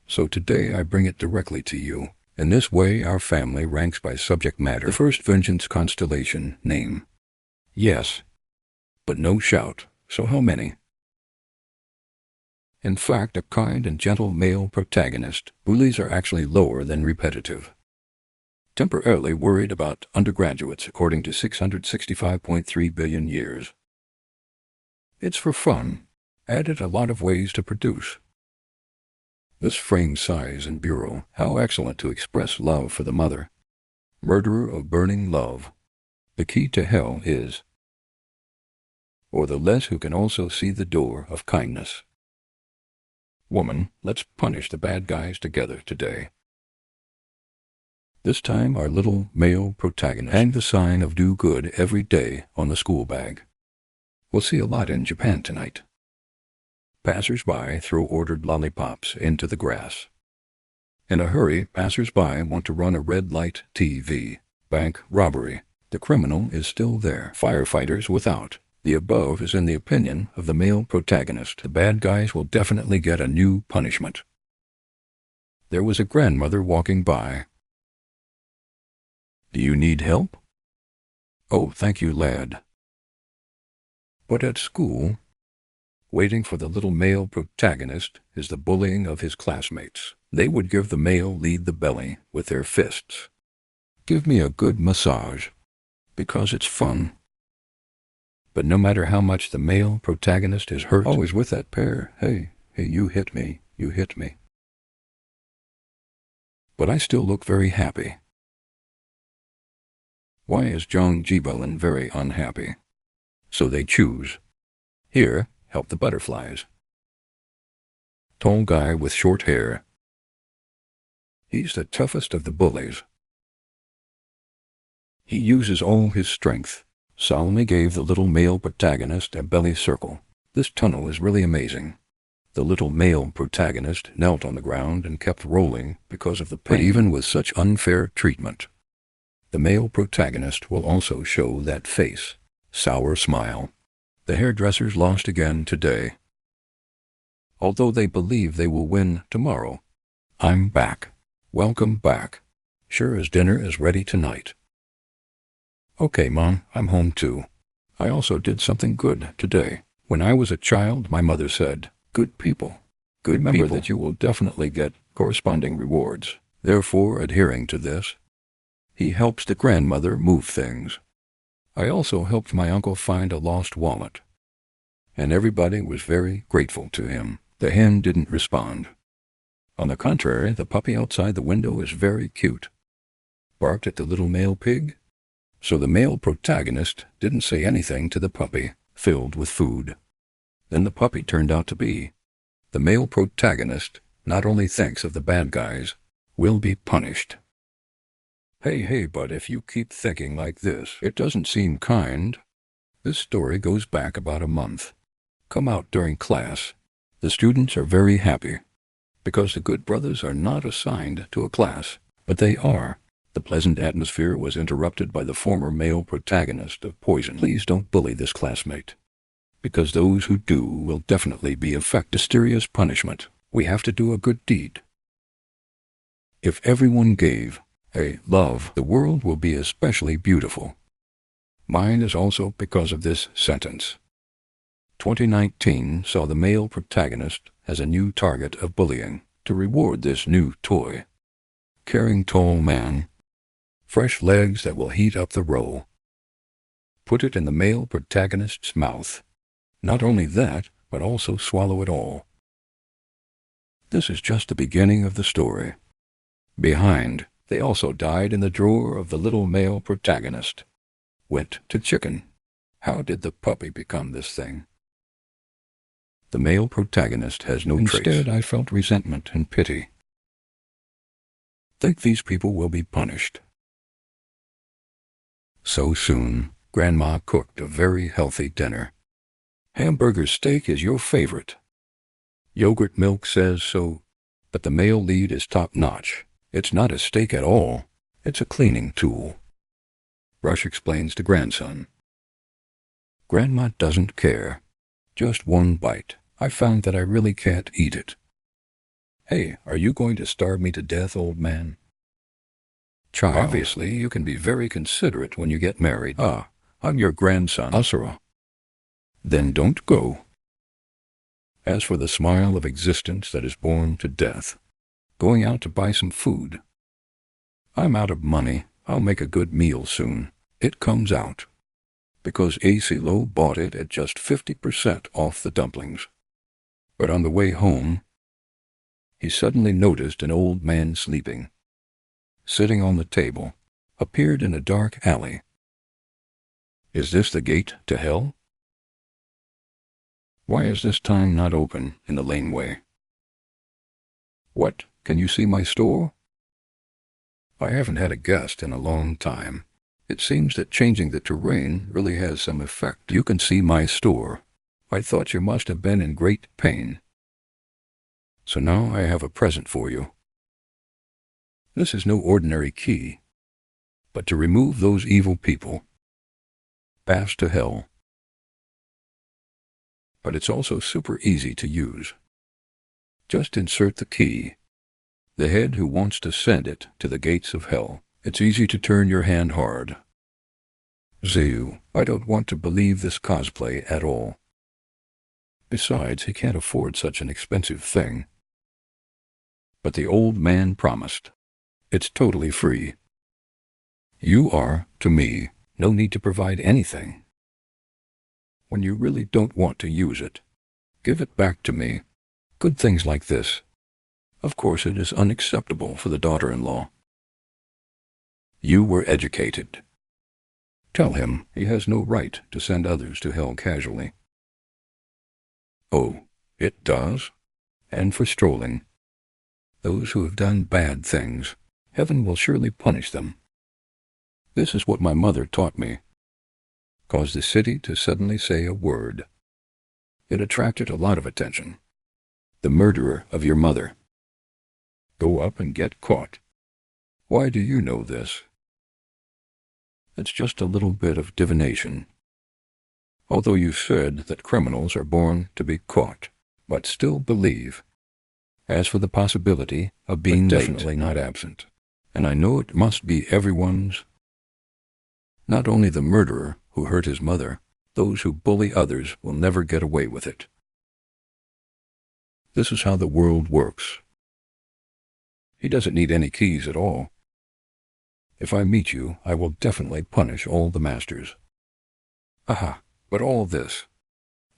so today I bring it directly to you. In this way our family ranks by subject matter. The first vengeance constellation, name. Yes, but no shout, so how many? In fact, a kind and gentle male protagonist. Bullies are actually lower than repetitive. Temporarily worried about undergraduates according to 665.3 billion years. It's for fun. Added a lot of ways to produce. This frame size and bureau, how excellent to express love for the mother. Murderer of burning love. The key to hell is, or the less who can also see the door of kindness. Woman, let's punish the bad guys together today. This time our little male protagonist hang the sign of do good every day on the school bag. We'll see a lot in Japan tonight. Passers-by throw ordered lollipops into the grass. In a hurry, passers-by want to run a red light TV. Bank robbery. The criminal is still there. Firefighters without. The above is in the opinion of the male protagonist. The bad guys will definitely get a new punishment. There was a grandmother walking by. Do you need help? Oh, thank you, lad. But at school, waiting for the little male protagonist is the bullying of his classmates. They would give the male lead the belly with their fists. Give me a good massage, because it's fun. But no matter how much the male protagonist is hurt, always with that pair, hey, you hit me, you hit me. But I still look very happy. Why is Jung Ji-Balin very unhappy? So they choose. Here, help the butterflies. Tall guy with short hair. He's the toughest of the bullies. He uses all his strength. Solemnly gave the little male protagonist a belly circle. This tunnel is really amazing. The little male protagonist knelt on the ground and kept rolling because of the pain. But even with such unfair treatment, the male protagonist will also show that face, sour smile. The hairdressers lost again today. Although they believe they will win tomorrow. I'm back. Welcome back. Sure as dinner is ready tonight. Okay, Mom, I'm home too. I also did something good today. When I was a child, my mother said, good people. Remember that you will definitely get corresponding rewards. Therefore, adhering to this, he helps the grandmother move things. I also helped my uncle find a lost wallet. And everybody was very grateful to him. The hen didn't respond. On the contrary, the puppy outside the window is very cute. Barked at the little male pig. So the male protagonist didn't say anything to the puppy, filled with food. Then the puppy turned out to be. The male protagonist not only thinks of the bad guys, will be punished. Hey, but if you keep thinking like this, it doesn't seem kind. This story goes back about a month. Come out during class. The students are very happy, because the good brothers are not assigned to a class, but they are. The pleasant atmosphere was interrupted by the former male protagonist of Poison. Please don't bully this classmate, because those who do will definitely be affected. Mysterious punishment. We have to do a good deed. If everyone gave a love, the world will be especially beautiful. Mine is also because of this sentence. 2019 saw the male protagonist as a new target of bullying. To reward this new toy, caring tall man, fresh legs that will heat up the roll. Put it in the male protagonist's mouth. Not only that, but also swallow it all. This is just the beginning of the story. Behind, they also died in the drawer of the little male protagonist. Went to chicken. How did the puppy become this thing? The male protagonist has no trace. Instead, I felt resentment and pity. Think these people will be punished. So soon, Grandma cooked a very healthy dinner. Hamburger steak is your favorite. Yogurt milk says so, but the male lead is top-notch. It's not a steak at all. It's a cleaning tool. Rush explains to grandson. Grandma doesn't care. Just one bite. I found that I really can't eat it. Hey, are you going to starve me to death, old man? Child, obviously you can be very considerate when you get married. Ah, I'm your grandson, Asura. Then don't go. As for the smile of existence that is born to death, going out to buy some food. I'm out of money. I'll make a good meal soon. It comes out. Because Asilo bought it at just 50% off the dumplings. But on the way home, he suddenly noticed an old man sleeping. Sitting on the table, appeared in a dark alley. Is this the gate to hell? Why is this time not open in the laneway? What? Can you see my store? I haven't had a guest in a long time. It seems that changing the terrain really has some effect. You can see my store. I thought you must have been in great pain. So now I have a present for you. This is no ordinary key, but to remove those evil people. Pass to hell. But it's also super easy to use. Just insert the key. The head who wants to send it to the gates of hell. It's easy to turn your hand hard. Zeu, I don't want to believe this cosplay at all. Besides, he can't afford such an expensive thing. But the old man promised. It's totally free. You are, to me, no need to provide anything. When you really don't want to use it, give it back to me. Good things like this. Of course, it is unacceptable for the daughter-in-law. You were educated. Tell him he has no right to send others to hell casually. Oh, it does? And for strolling. Those who have done bad things, heaven will surely punish them. This is what my mother taught me. Caused the city to suddenly say a word. It attracted a lot of attention. The murderer of your mother. Go up and get caught. Why do you know this? It's just a little bit of divination. Although you said that criminals are born to be caught, but still believe. As for the possibility of being definitely not absent, and I know it must be everyone's. Not only the murderer who hurt his mother, those who bully others will never get away with it. This is how the world works. He doesn't need any keys at all. If I meet you, I will definitely punish all the masters. Aha, but all this,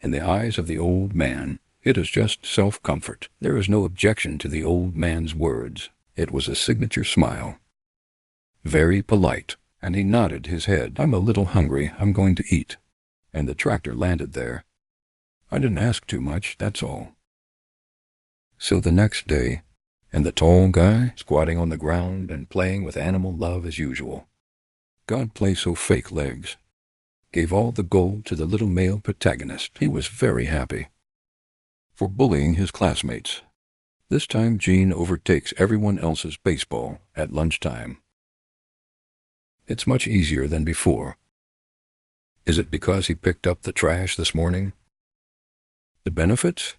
in the eyes of the old man, it is just self-comfort. There is no objection to the old man's words. It was a signature smile. Very polite, and he nodded his head. I'm a little hungry. I'm going to eat. And the tractor landed there. I didn't ask too much, that's all. So the next day, and the tall guy squatting on the ground and playing with animal love as usual. God play so fake legs. Gave all the gold to the little male protagonist. He was very happy. For bullying his classmates. This time Gene overtakes everyone else's baseball at lunchtime. It's much easier than before. Is it because he picked up the trash this morning? The benefits?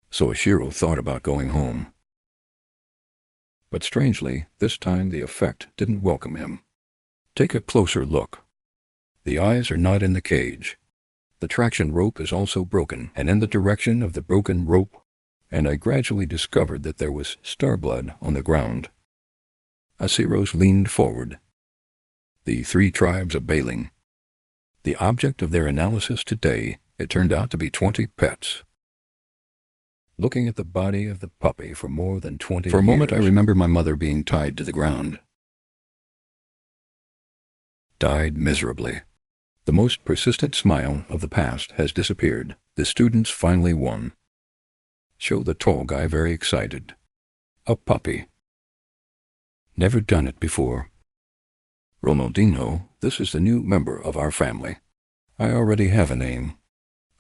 So Ashiro thought about going home. But strangely, this time the effect didn't welcome him. Take a closer look. The eyes are not in the cage. The traction rope is also broken, and in the direction of the broken rope, and I gradually discovered that there was star blood on the ground. Asiros leaned forward. The 3 tribes of Bailing. The object of their analysis today, it turned out to be 20 pets. Looking at the body of the puppy for more than 20 years. For a moment I remember my mother being tied to the ground. Died miserably. The most persistent smile of the past has disappeared. The students finally won. Show the tall guy very excited. A puppy. Never done it before. Ronaldinho, this is the new member of our family. I already have a name.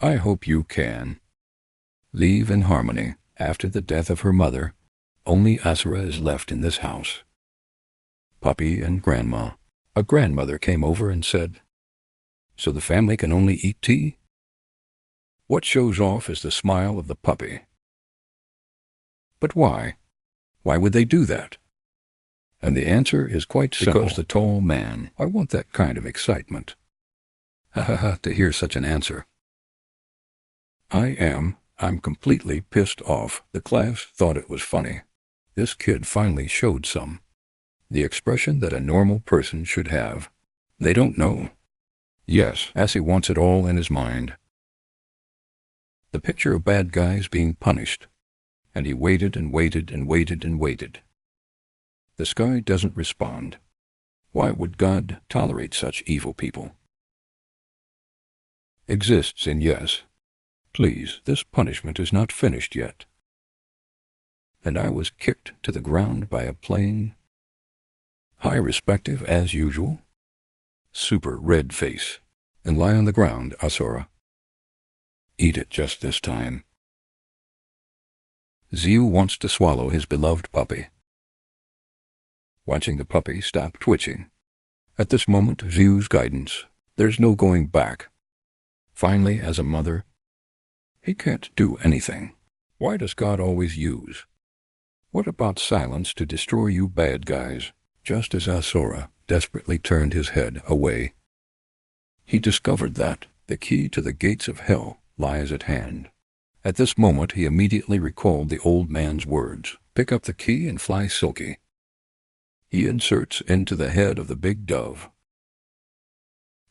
I hope you can. Leave in harmony. After the death of her mother, only Asura is left in this house. Puppy and Grandma. A grandmother came over and said, "So the family can only eat tea?" What shows off is the smile of the puppy. But why? Why would they do that? And the answer is quite simple. Because the tall man. I want that kind of excitement. Ha ha ha, to hear such an answer. I'm completely pissed off. The class thought it was funny. This kid finally showed some. The expression that a normal person should have. They don't know. Yes, as he wants it all in his mind. The picture of bad guys being punished. And he waited and waited and waited and waited. The sky doesn't respond. Why would God tolerate such evil people? Exists in yes. Please, this punishment is not finished yet. And I was kicked to the ground by a plain, high respective as usual, super red face, and lie on the ground, Asura. Eat it just this time. Ziu wants to swallow his beloved puppy. Watching the puppy stop twitching. At this moment, Ziu's guidance, there's no going back. Finally, as a mother, he can't do anything. Why does God always use? What about silence to destroy you bad guys? Just as Asura desperately turned his head away, he discovered that the key to the gates of hell lies at hand. At this moment he immediately recalled the old man's words, pick up the key and fly silky. He inserts into the head of the big dove.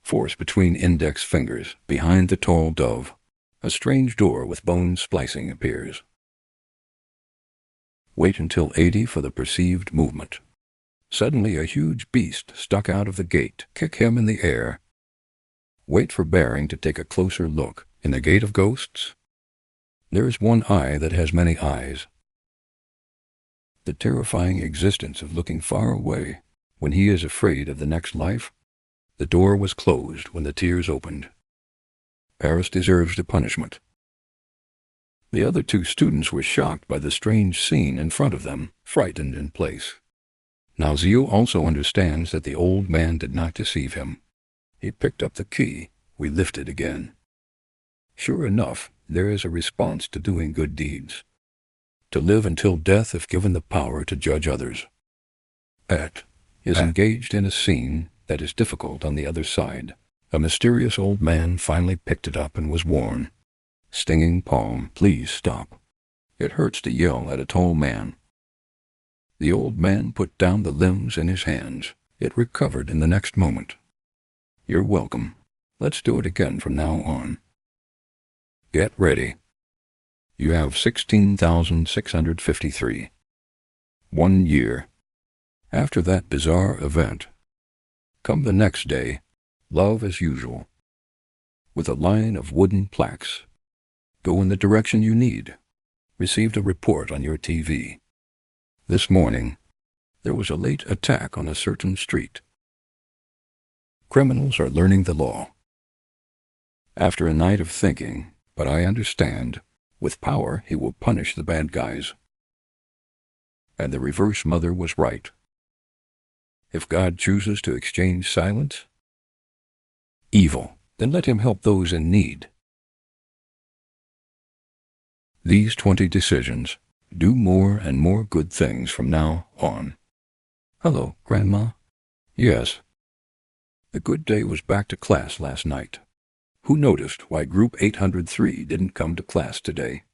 Force between index fingers, behind the tall dove. A strange door with bone splicing appears. Wait until 80 for the perceived movement. Suddenly a huge beast stuck out of the gate. Kick him in the air. Wait for bearing to take a closer look. In the gate of ghosts, there is one eye that has many eyes. The terrifying existence of looking far away when he is afraid of the next life. The door was closed when the tears opened. Paris deserves the punishment. The other two students were shocked by the strange scene in front of them, frightened in place. Now Ziu also understands that the old man did not deceive him. He picked up the key. We lifted again. Sure enough, there is a response to doing good deeds. To live until death if given the power to judge others. Is engaged in a scene that is difficult on the other side. A mysterious old man finally picked it up and was worn. Stinging palm, please stop. It hurts to yell at a tall man. The old man put down the limbs in his hands. It recovered in the next moment. You're welcome. Let's do it again from now on. Get ready. You have 16,653. 1 year. After that bizarre event, come the next day, love as usual. With a line of wooden plaques. Go in the direction you need. Received a report on your TV. This morning, there was a late attack on a certain street. Criminals are learning the law. After a night of thinking, but I understand, with power he will punish the bad guys. And the reverse mother was right. If God chooses to exchange silence, evil, then let him help those in need. These 20 decisions, do more and more good things from now on. Hello, Grandma. Yes. The good day was back to class last night. Who noticed why Group 803 didn't come to class today?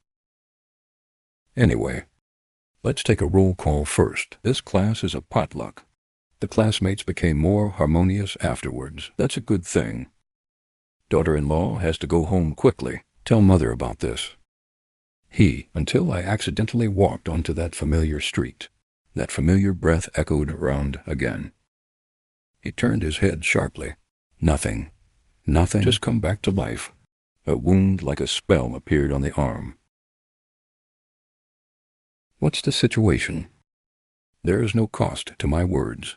Anyway, let's take a roll call first. This class is a potluck. The classmates became more harmonious afterwards. That's a good thing. Daughter-in-law has to go home quickly. Tell Mother about this. Until I accidentally walked onto that familiar street. That familiar breath echoed around again. He turned his head sharply. Nothing. Nothing. Just come back to life. A wound like a spell appeared on the arm. What's the situation? There is no cost to my words.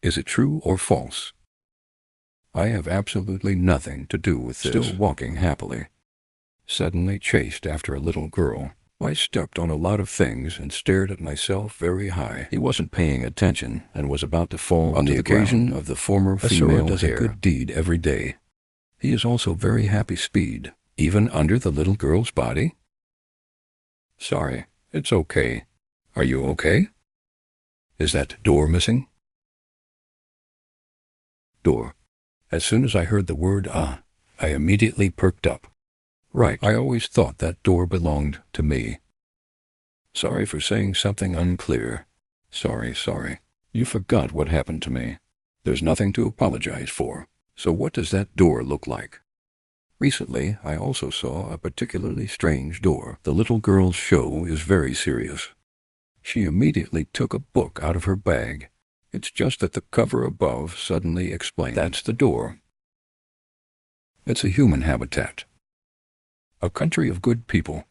Is it true or false? I have absolutely nothing to do with this. Still walking happily. Suddenly chased after a little girl. I stepped on a lot of things and stared at myself very high. He wasn't paying attention and was about to fall on the occasion of the former female does a good deed every day. He is also very happy speed, even under the little girl's body. Sorry, It's okay. Are you okay? Is that door missing? Door. As soon as I heard the word I immediately perked up. Right, I always thought that door belonged to me. Sorry for saying something unclear. Sorry. You forgot what happened to me. There's nothing to apologize for. So what does that door look like? Recently, I also saw a particularly strange door. The little girl's show is very serious. She immediately took a book out of her bag. It's just that the cover above suddenly explained. That's the door. It's a human habitat. A country of good people.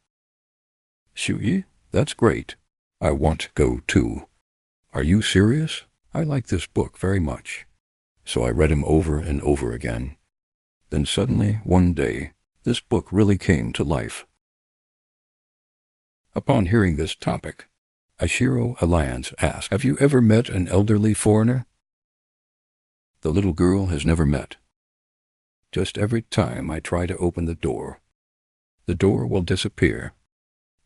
Shui, that's great. I want to go too. Are you serious? I like this book very much. So I read him over and over again. Then suddenly, one day, this book really came to life. Upon hearing this topic, Ashiro Alliance asked, have you ever met an elderly foreigner? The little girl has never met. Just every time I try to open the door will disappear.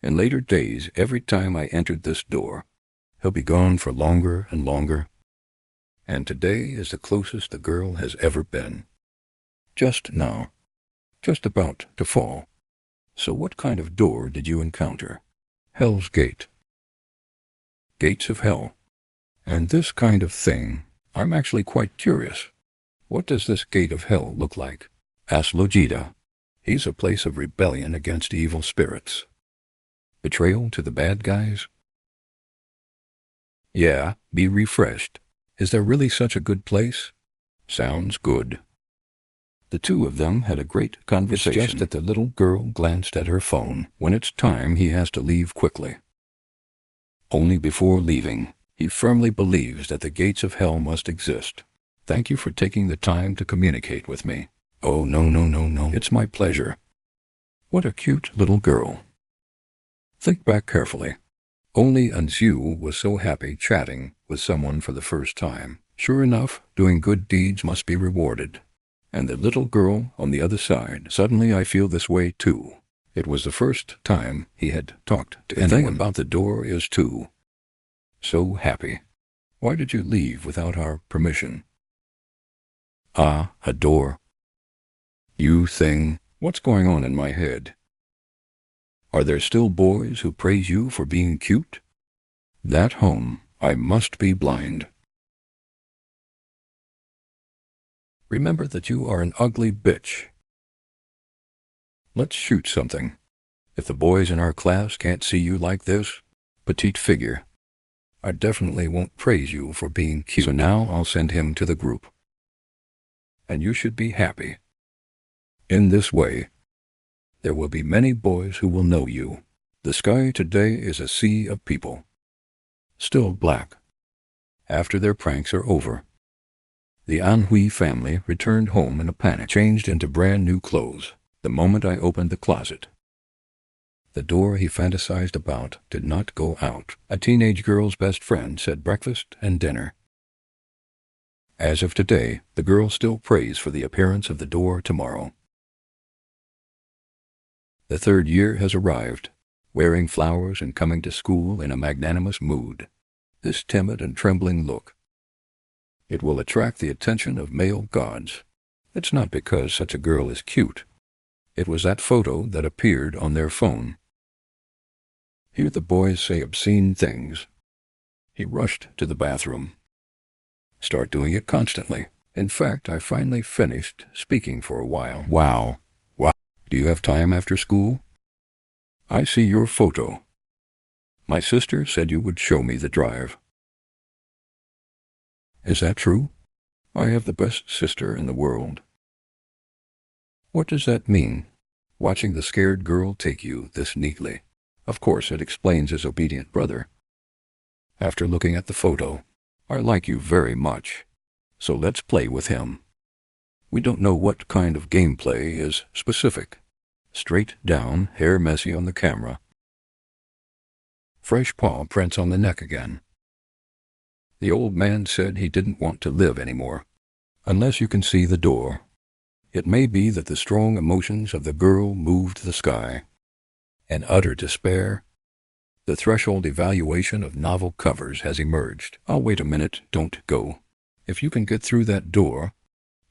In later days, every time I entered this door, he'll be gone for longer and longer. And today is the closest the girl has ever been. Just now. Just about to fall. So what kind of door did you encounter? Hell's Gate. Gates of Hell. And this kind of thing, I'm actually quite curious. What does this gate of hell look like? Asked Logita. He's a place of rebellion against evil spirits. Betrayal to the bad guys? Yeah, be refreshed. Is there really such a good place? Sounds good. The two of them had a great conversation. It's just that the little girl glanced at her phone. When it's time, he has to leave quickly. Only before leaving, he firmly believes that the gates of hell must exist. Thank you for taking the time to communicate with me. Oh, no. It's my pleasure. What a cute little girl. Think back carefully. Only Anzu was so happy chatting with someone for the first time. Sure enough, doing good deeds must be rewarded. And the little girl on the other side. Suddenly I feel this way too. It was the first time he had talked to anyone. The thing about the door is too. So happy. Why did you leave without our permission? Ah, a door. You thing. What's going on in my head? Are there still boys who praise you for being cute? That home, I must be blind. Remember that you are an ugly bitch. Let's shoot something. If the boys in our class can't see you like this, petite figure, I definitely won't praise you for being cute. So now I'll send him to the group. And you should be happy. In this way, there will be many boys who will know you. The sky today is a sea of people. Still black. After their pranks are over, the Anhui family returned home in a panic, changed into brand new clothes, the moment I opened the closet. The door he fantasized about did not go out. A teenage girl's best friend said breakfast and dinner. As of today, the girl still prays for the appearance of the door tomorrow. The third year has arrived, wearing flowers and coming to school in a magnanimous mood. This timid and trembling look. It will attract the attention of male gods. It's not because such a girl is cute. It was that photo that appeared on their phone. Hear the boys say obscene things. He rushed to the bathroom. Start doing it constantly. In fact, I finally finished speaking for a while. Wow. Do you have time after school? I see your photo. My sister said you would show me the drive. Is that true? I have the best sister in the world. What does that mean, watching the scared girl take you this neatly? Of course, it explains his obedient brother. After looking at the photo, I like you very much, so let's play with him. We don't know what kind of gameplay is specific. Straight down, hair messy on the camera. Fresh paw prints on the neck again. The old man said he didn't want to live anymore, unless you can see the door. It may be that the strong emotions of the girl moved the sky. An utter despair. The threshold evaluation of novel covers has emerged. I'll wait a minute, don't go. If you can get through that door,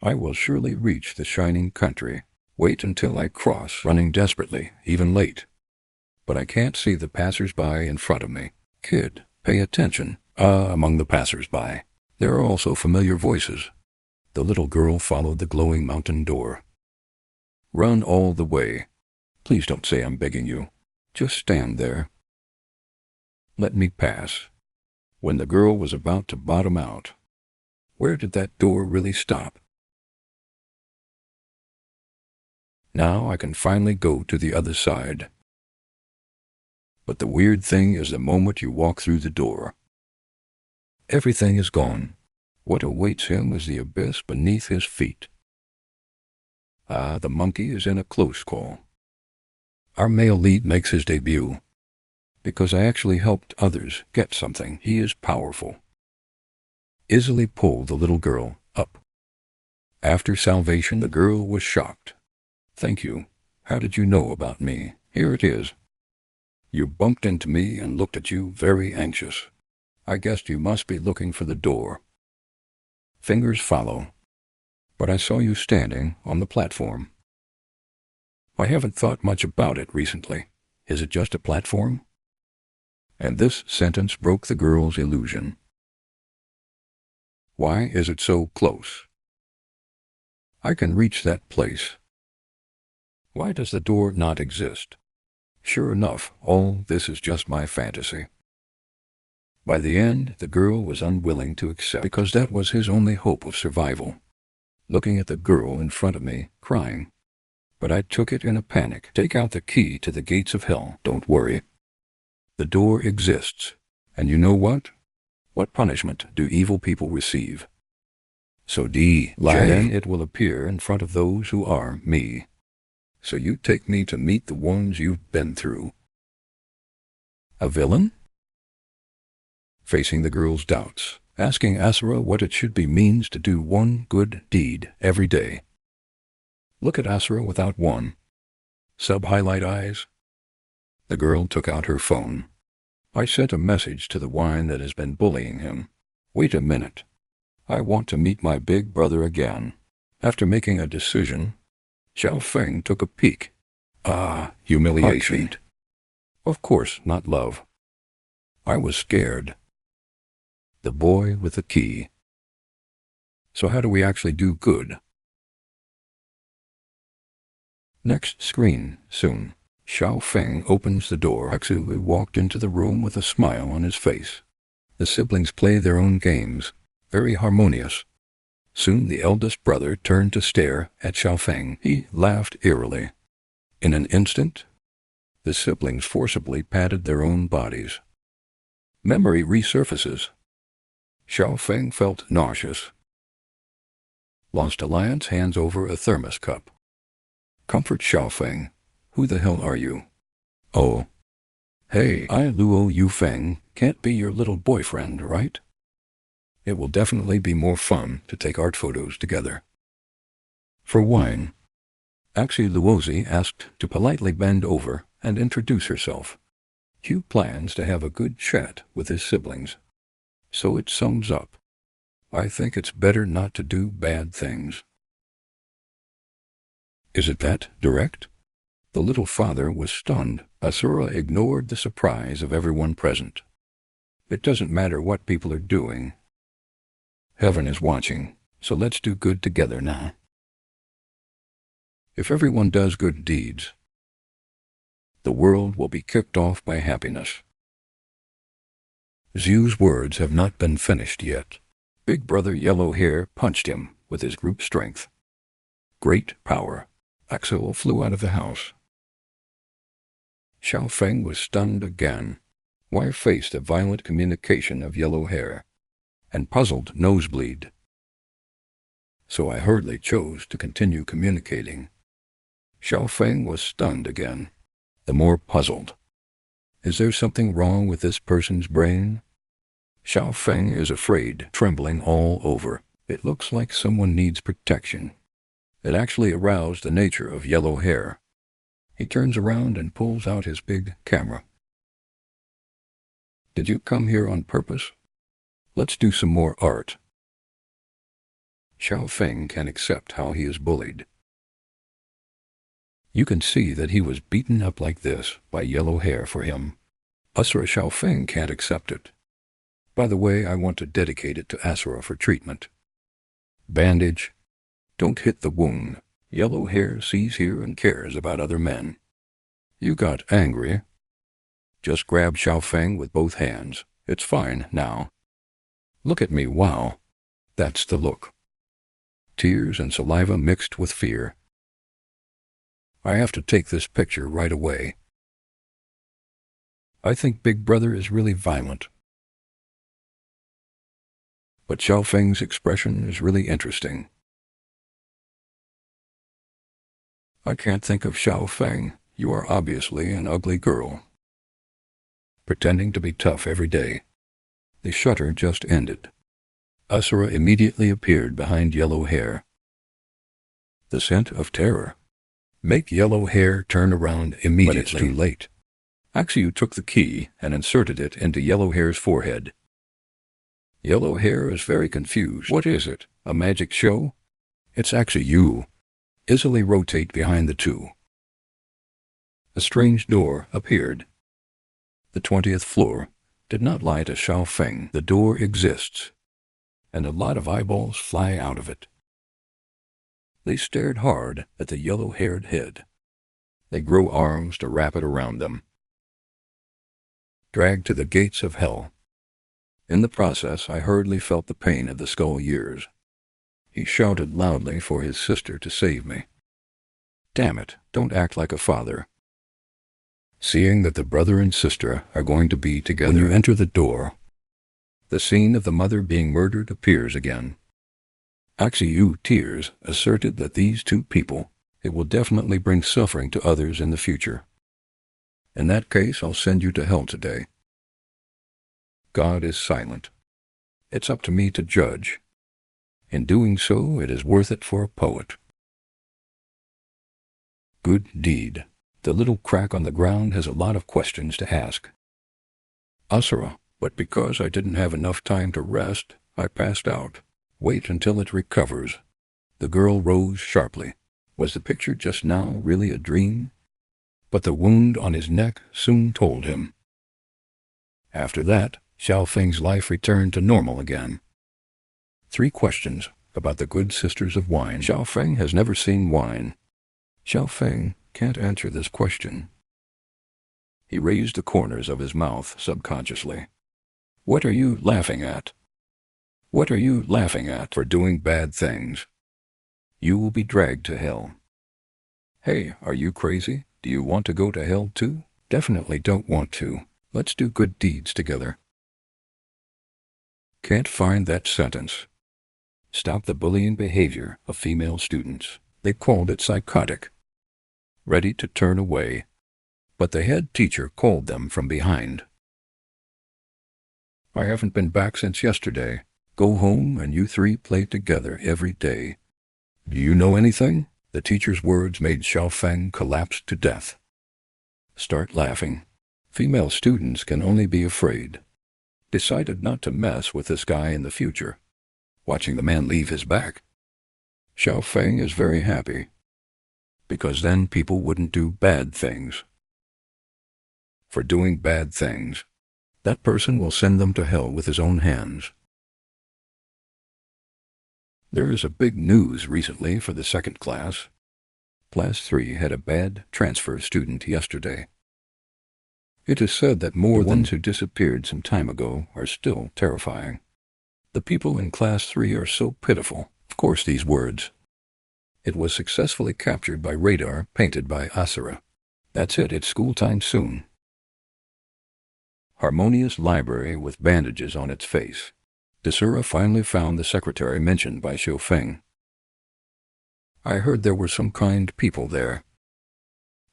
I will surely reach the shining country. Wait until I cross, running desperately, even late. But I can't see the passers-by in front of me. Kid, pay attention. Among the passers-by, there are also familiar voices. The little girl followed the glowing mountain door. Run all the way. Please don't say I'm begging you. Just stand there. Let me pass. When the girl was about to bottom out, where did that door really stop? Now I can finally go to the other side. But the weird thing is the moment you walk through the door, everything is gone. What awaits him is the abyss beneath his feet. The monkey is in a close call. Our male lead makes his debut. Because I actually helped others get something, he is powerful. Easily pulled the little girl up. After salvation, the girl was shocked. Thank you. How did you know about me? Here it is. You bumped into me and looked at you very anxious. I guessed you must be looking for the door. Fingers follow. But I saw you standing on the platform. I haven't thought much about it recently. Is it just a platform? And this sentence broke the girl's illusion. Why is it so close? I can reach that place. Why does the door not exist? Sure enough, all this is just my fantasy. By the end, the girl was unwilling to accept because that was his only hope of survival. Looking at the girl in front of me, crying. But I took it in a panic. Take out the key to the gates of hell. Don't worry. The door exists. And you know what? What punishment do evil people receive? So then it will appear in front of those who are me. So you take me to meet the ones you've been through. A villain? Facing the girl's doubts, asking Asura what it should be means to do one good deed every day. Look at Asura without one. Sub-highlight eyes. The girl took out her phone. I sent a message to the wine that has been bullying him. Wait a minute. I want to meet my big brother again. After making a decision, Xiao Feng took a peek. Humiliation. Heartbeat. Of course, not love. I was scared. The boy with the key. So how do we actually do good? Next screen, soon. Xiao Feng opens the door. Axu walked into the room with a smile on his face. The siblings play their own games, very harmonious. Soon the eldest brother turned to stare at Xiao Feng. He laughed eerily. In an instant, the siblings forcibly patted their own bodies. Memory resurfaces. Xiao Feng felt nauseous. Lost Alliance hands over a thermos cup. Comfort Xiao Feng. Who the hell are you? Oh. Hey, I Luo Yufeng can't be your little boyfriend, right? It will definitely be more fun to take art photos together. For wine. Axi Luozi asked to politely bend over and introduce herself. Q plans to have a good chat with his siblings. So it sums up. I think it's better not to do bad things. Is it that direct? The little father was stunned. Asura ignored the surprise of everyone present. It doesn't matter what people are doing. Heaven is watching, so let's do good together now. If everyone does good deeds, the world will be kicked off by happiness. Xiu's words have not been finished yet. Big Brother Yellow Hair punched him with his group strength. Great power. Axel flew out of the house. Xiao Feng was stunned again. Wire faced a violent communication of Yellow Hair, and puzzled Nosebleed. So I hurriedly chose to continue communicating. Xiao Feng was stunned again, the more puzzled. Is there something wrong with this person's brain? Xiao Feng is afraid, trembling all over. It looks like someone needs protection. It actually aroused the nature of Yellow Hair. He turns around and pulls out his big camera. Did you come here on purpose? Let's do some more art. Xiao Feng can accept how he is bullied. You can see that he was beaten up like this by yellow hair for him. Asura Xiao Feng can't accept it. By the way, I want to dedicate it to Asura for treatment. Bandage. Don't hit the wound. Yellow hair sees here and cares about other men. You got angry. Just grab Xiao Feng with both hands. It's fine now. Look at me, wow. That's the look. Tears and saliva mixed with fear. I have to take this picture right away. I think Big Brother is really violent. But Xiao Feng's expression is really interesting. I can't think of Xiao Feng. You are obviously an ugly girl. Pretending to be tough every day. The shutter just ended. Asura immediately appeared behind yellow hair. The scent of terror. Make yellow hair turn around immediately. But it's too late. Axiu took the key and inserted it into yellow hair's forehead. Yellow hair is very confused. What is it? A magic show? It's Axiu. Easily rotate behind the two. A strange door appeared. The 20th floor did not lie to Xiao Feng. The door exists, and a lot of eyeballs fly out of it. They stared hard at the yellow-haired head. They grow arms to wrap it around them. Dragged to the gates of hell. In the process, I hurriedly felt the pain of the skull years. He shouted loudly for his sister to save me. Damn it, don't act like a father. Seeing that the brother and sister are going to be together, when you enter the door, the scene of the mother being murdered appears again. Axiu Tears asserted that these two people, it will definitely bring suffering to others in the future. In that case, I'll send you to hell today. God is silent. It's up to me to judge. In doing so, it is worth it for a poet. Good deed. The little crack on the ground has a lot of questions to ask. Asura, but because I didn't have enough time to rest, I passed out. Wait until it recovers. The girl rose sharply. Was the picture just now really a dream? But the wound on his neck soon told him. After that, Xiao Feng's life returned to normal again. 3 questions about the good sisters of wine. Xiao Feng has never seen wine. Xiao Feng can't answer this question. He raised the corners of his mouth subconsciously. What are you laughing at? What are you laughing at for doing bad things? You will be dragged to hell. Hey, are you crazy? Do you want to go to hell too? Definitely don't want to. Let's do good deeds together. Can't find that sentence. Stop the bullying behavior of female students. They called it psychotic. Ready to turn away, but the head teacher called them from behind. I haven't been back since yesterday. Go home and you 3 play together every day. Do you know anything? The teacher's words made Xiao Feng collapse to death. Start laughing. Female students can only be afraid. Decided not to mess with this guy in the future. Watching the man leave his back. Xiao Feng is very happy. Because then people wouldn't do bad things. For doing bad things, that person will send them to hell with his own hands. There is a big news recently for the 2nd class. Class 3 had a bad transfer student yesterday. It is said that more than ones who disappeared some time ago are still terrifying. The people in Class 3 are so pitiful. Of course, these words. It was successfully captured by radar painted by Asura. That's it, it's school time soon. Harmonious library with bandages on its face. Asura finally found the secretary mentioned by Xiao Feng. I heard there were some kind people there.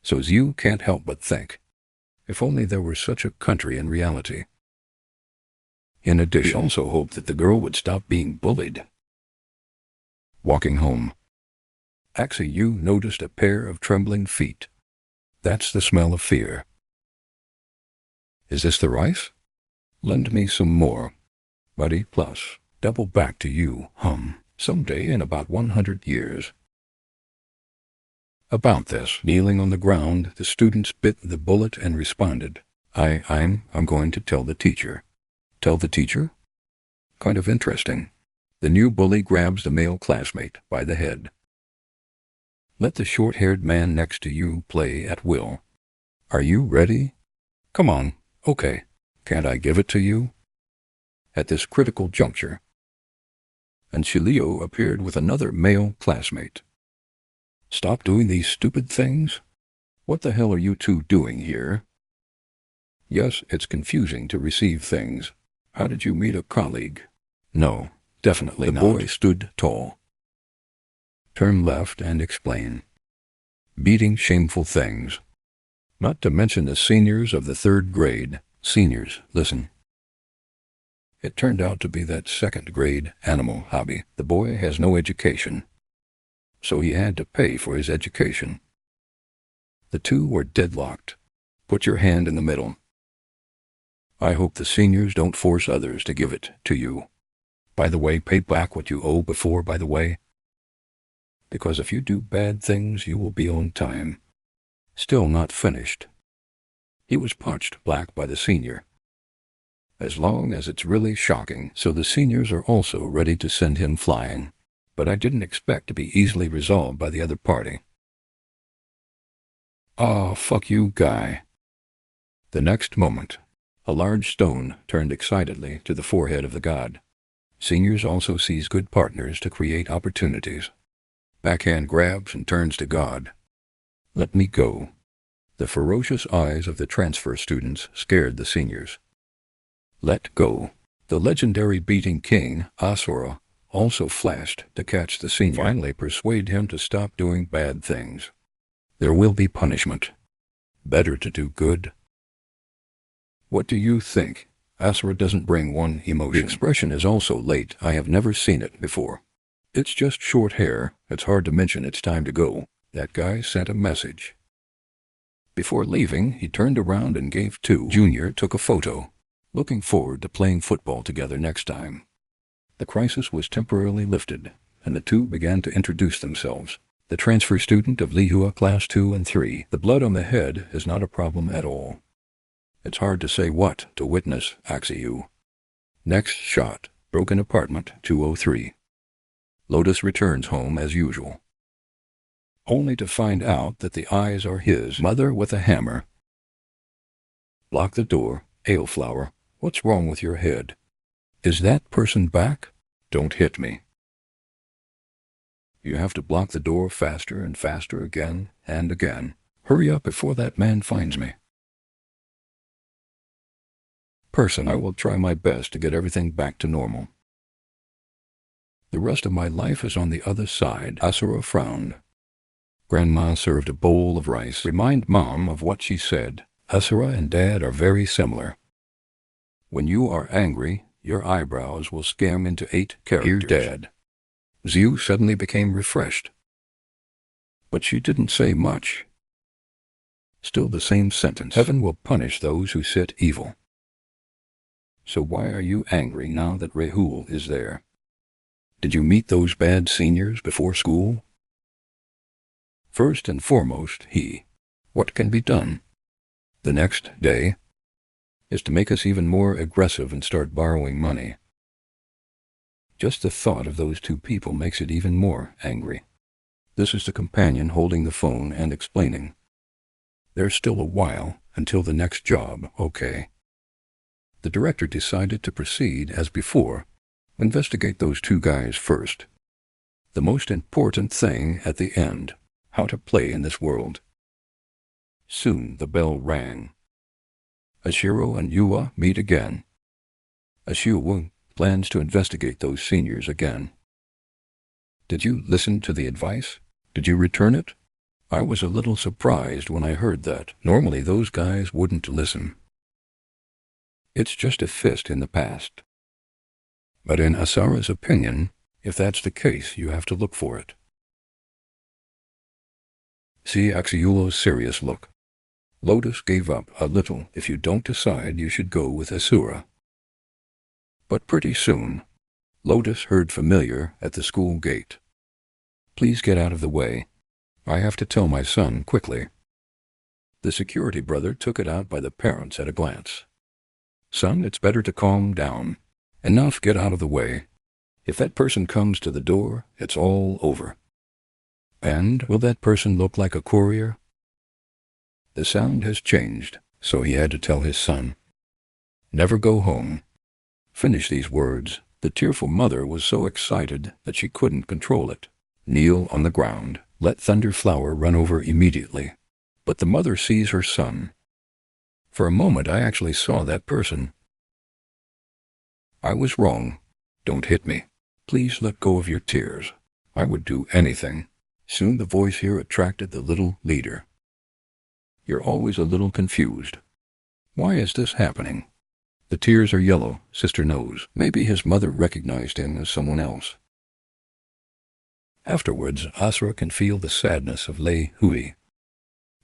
So Zhu can't help but think, if only there were such a country in reality. In addition, he also hoped that the girl would stop being bullied. Walking home, Axiu noticed a pair of trembling feet. That's the smell of fear. Is this the rice? Lend me some more, buddy, plus double back to you, someday in about 100 years. About this, kneeling on the ground, the students bit the bullet and responded, I'm going to tell the teacher. Tell the teacher? Kind of interesting. The new bully grabs the male classmate by the head. Let the short-haired man next to you play at will. Are you ready? Come on, okay. Can't I give it to you? At this critical juncture, and Shilio appeared with another male classmate. Stop doing these stupid things? What the hell are you two doing here? Yes, it's confusing to receive things. How did you meet a colleague? No, definitely not. The boy stood tall. Turn left and explain. Beating shameful things. Not to mention the seniors of the 3rd grade. Seniors, listen. It turned out to be that 2nd grade animal hobby. The boy has no education, so he had to pay for his education. The two were deadlocked. Put your hand in the middle. I hope the seniors don't force others to give it to you. By the way, pay back what you owe before, by the way. Because if you do bad things, you will be on time. Still not finished. He was punched black by the senior. As long as it's really shocking, so the seniors are also ready to send him flying. But I didn't expect to be easily resolved by the other party. Ah, fuck you, guy. The next moment, a large stone turned excitedly to the forehead of the god. Seniors also seize good partners to create opportunities. Backhand grabs and turns to god. Let me go. The ferocious eyes of the transfer students scared the seniors. Let go. The legendary beating king, Asura, also flashed to catch the senior. Finally persuade him to stop doing bad things. There will be punishment. Better to do good. What do you think? Asura doesn't bring one emotion. The expression is also late. I have never seen it before. It's just short hair. It's hard to mention it's time to go. That guy sent a message. Before leaving, he turned around and gave two. Junior took a photo, looking forward to playing football together next time. The crisis was temporarily lifted, and the two began to introduce themselves. The transfer student of Lihua Class 2 and 3. The blood on the head is not a problem at all. It's hard to say what to witness, Axiu. Next shot, broken apartment 203. Lotus returns home as usual, only to find out that the eyes are his mother with a hammer. Block the door, Aleflower. What's wrong with your head? Is that person back? Don't hit me. You have to block the door faster and faster again and again. Hurry up before that man finds me. Person, I will try my best to get everything back to normal. The rest of my life is on the other side. Asura frowned. Grandma served a bowl of rice. Remind Mom of what she said. Asura and Dad are very similar. When you are angry, your eyebrows will scam into 8 characters. Dear Dad. Xiu suddenly became refreshed. But she didn't say much. Still the same sentence. Heaven will punish those who sit evil. So why are you angry now that Rahul is there? Did you meet those bad seniors before school? First and foremost, what can be done? The next day is to make us even more aggressive and start borrowing money. Just the thought of those two people makes it even more angry. This is the companion holding the phone and explaining. There's still a while until the next job, okay? The director decided to proceed as before. Investigate those two guys first. The most important thing at the end. How to play in this world. Soon the bell rang. Ashiro and Yua meet again. Ashiro plans to investigate those seniors again. Did you listen to the advice? Did you return it? I was a little surprised when I heard that. Normally those guys wouldn't listen. It's just a fist in the past. But in Asara's opinion, if that's the case, you have to look for it. See Axiulo's serious look. Lotus gave up a little. If you don't decide, you should go with Asura. But pretty soon, Lotus heard familiar at the school gate. "Please get out of the way. I have to tell my son quickly." The security brother took it out by the parents at a glance. "Son, it's better to calm down. Enough, get out of the way. If that person comes to the door, it's all over." "And will that person look like a courier?" The sound has changed, so he had to tell his son. "Never go home." Finish these words. The tearful mother was so excited that she couldn't control it. "Kneel on the ground. Let Thunderflower run over immediately." But the mother sees her son. "For a moment I actually saw that person. I was wrong. Don't hit me. Please let go of your tears. I would do anything." Soon the voice here attracted the little leader. "You're always a little confused. Why is this happening?" "The tears are yellow, sister knows." Maybe his mother recognized him as someone else. Afterwards, Asura can feel the sadness of Lei Hui.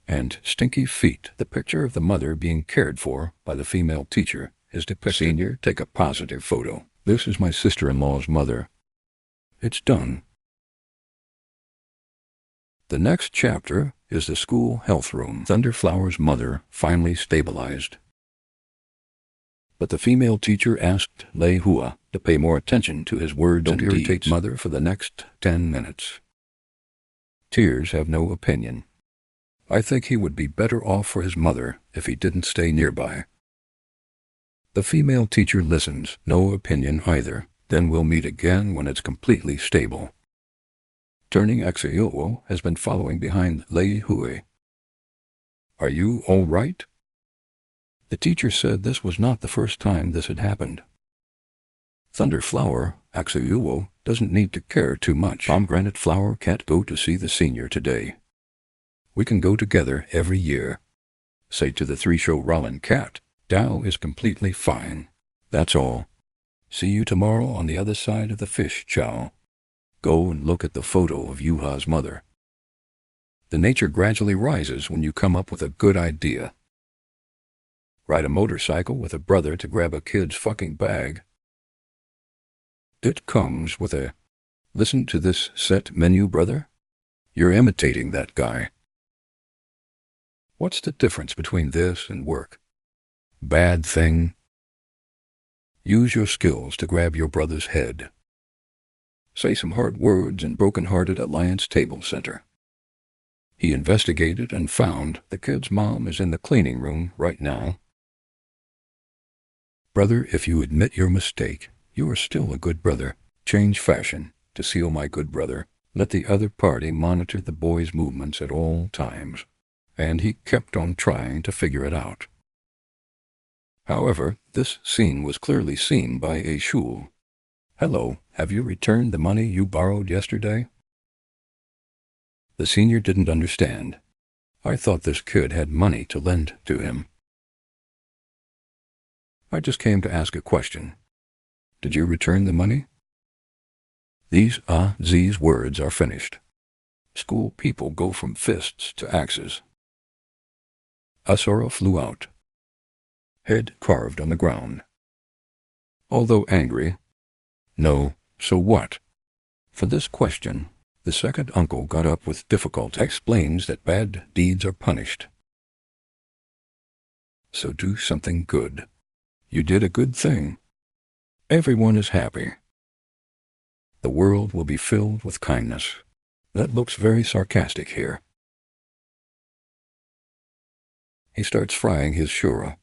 And Stinky Feet, the picture of the mother being cared for by the female teacher, is depicted. "Senior, take a positive photo. This is my sister-in-law's mother." It's done. The next chapter is the school health room. Thunderflower's mother finally stabilized. But the female teacher asked Lei Hua to pay more attention to his words and irritate mother for the next 10 minutes. Tears have no opinion. I think he would be better off for his mother if he didn't stay nearby. The female teacher listens, no opinion either. Then we'll meet again when it's completely stable. Turning Exeuo has been following behind Lei Hui. "Are you all right?" The teacher said this was not the first time this had happened. Thunderflower, Exeuo, doesn't need to care too much. Pomegranate Flower can't go to see the senior today. We can go together every year. Say to the 3-show Rollin cat, Dao is completely fine. That's all. See you tomorrow on the other side of the fish chow. Go and look at the photo of Yuha's mother. The nature gradually rises when you come up with a good idea. Ride a motorcycle with a brother to grab a kid's fucking bag. It comes with a, "Listen to this set menu, brother. You're imitating that guy." What's the difference between this and work? Bad thing. Use your skills to grab your brother's head. Say some hard words in Broken-Hearted Alliance Table Center. He investigated and found the kid's mom is in the cleaning room right now. Brother, if you admit your mistake, you are still a good brother. Change fashion to seal my good brother. Let the other party monitor the boy's movements at all times. And he kept on trying to figure it out. However, this scene was clearly seen by a shul. "Hello, have you returned the money you borrowed yesterday?" The senior didn't understand. "I thought this kid had money to lend to him." "I just came to ask a question. Did you return the money?" These these words are finished. School people go from fists to axes. Asura flew out. Head carved on the ground. Although angry, no, so what? For this question, the second uncle got up with difficulty. Explains that bad deeds are punished. So do something good. You did a good thing. Everyone is happy. The world will be filled with kindness. That looks very sarcastic here. He starts frying his shura.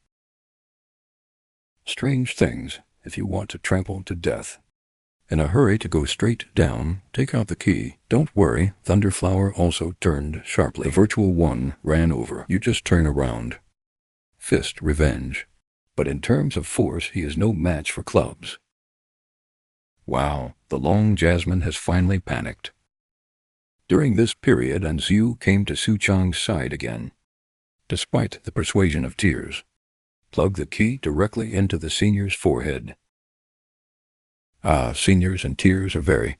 Strange things if you want to trample to death. In a hurry to go straight down, take out the key. Don't worry, Thunderflower also turned sharply. The virtual one ran over. You just turn around. Fist revenge. But in terms of force, he is no match for clubs. Wow, the long Jasmine has finally panicked. During this period, Anzu came to Suchong's side again. Despite the persuasion of tears. Plug the key directly into the senior's forehead. Seniors and tears are very